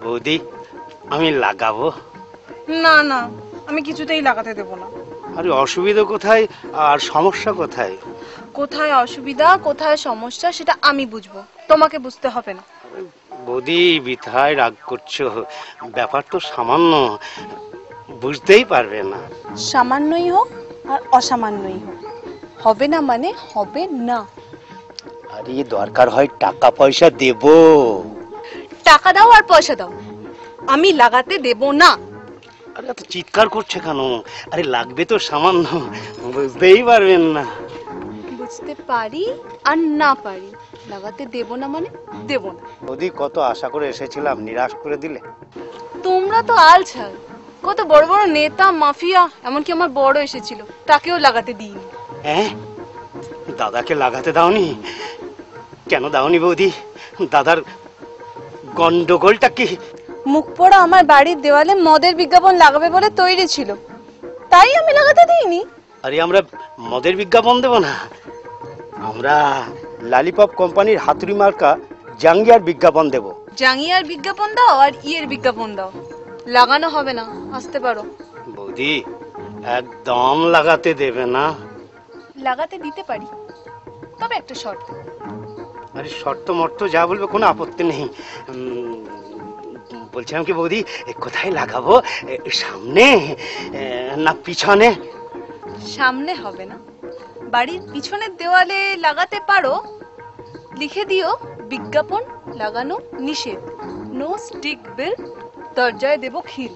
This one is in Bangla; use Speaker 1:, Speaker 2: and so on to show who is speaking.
Speaker 1: বৌদি আমি লাগাবো।
Speaker 2: না না, আমি কিছুতেই লাগাতে দেব না।
Speaker 1: আরে অসুবিধা কোথায় আর সমস্যা কোথায়?
Speaker 2: কোথায় অসুবিধা কোথায় সমস্যা সেটা আমি বুঝবো, তোমাকে বুঝতে হবে না।
Speaker 1: বৌদি বৃথায় রাগ করছো, ব্যাপার তো সামান্য, বুঝতেই পারবে না।
Speaker 2: সামান্যই হোক আর অসামান্যই হোক, হবে না মানে হবে না।
Speaker 1: আরে দরকার হয় টাকা পয়সা দেব।
Speaker 2: টাকা দাও আর পয়সা দাও, আমি লাগাতে দেব না।
Speaker 1: আরে এত চিৎকার করছে কেন? আরে লাগবে তো সামান্য, বুঝতেই পারবেন না।
Speaker 2: বুঝতে পারি আর না পারি, লাগাতে দেব না মানে দেব না।
Speaker 1: বৌদি কত আশা করে এসেছিলাম, নিরাশ করে দিলে।
Speaker 2: তোমরা তো আলছাল, কত বড় বড় নেতা মাফিয়া, এমনকি আমার বড় এসেছিল, তাকেও লাগাতে দিইনি।
Speaker 1: হ্যাঁ, দাদাকে লাগাতে দাওনি? কেন দাওনি বৌদি? দাদার গন্ডগোলটা কি?
Speaker 2: মুখ পোড়া আমার বাড়ির দেওয়ালে মদের বিজ্ঞাপন লাগাবে বলে তৈরি ছিল, তাই আমি লাগাতে দিইনি।
Speaker 1: আরে আমরা মদের বিজ্ঞাপন দেব না, আমরা লালিপপ কোম্পানির হাতুড়ি মার্কা জাঙ্গিয়ার বিজ্ঞাপন দেব।
Speaker 2: জাঙ্গিয়ার বিজ্ঞাপন দাও আর ইয়ের বিজ্ঞাপন দাও, লাগানো হবে না, আসতে পারো।
Speaker 1: বৌদি একদম লাগাতে দেবে না?
Speaker 2: লাগাতে দিতে পারি, তবে একটা শর্ত।
Speaker 1: আরে শর্ত মর্ত যা বলবে কোনো আপত্তি নেই। বলছিলাম কি বৌদি, কোথায় লাগাবো, সামনে না পিছনে?
Speaker 2: সামনে হবে না, বাড়ির পিছনের দেওয়ালে লাগাতে পারো, লিখে দিও বিজ্ঞাপন লাগানো নিষেধ, নো স্টিক বিল, দরজায় দেব খিল।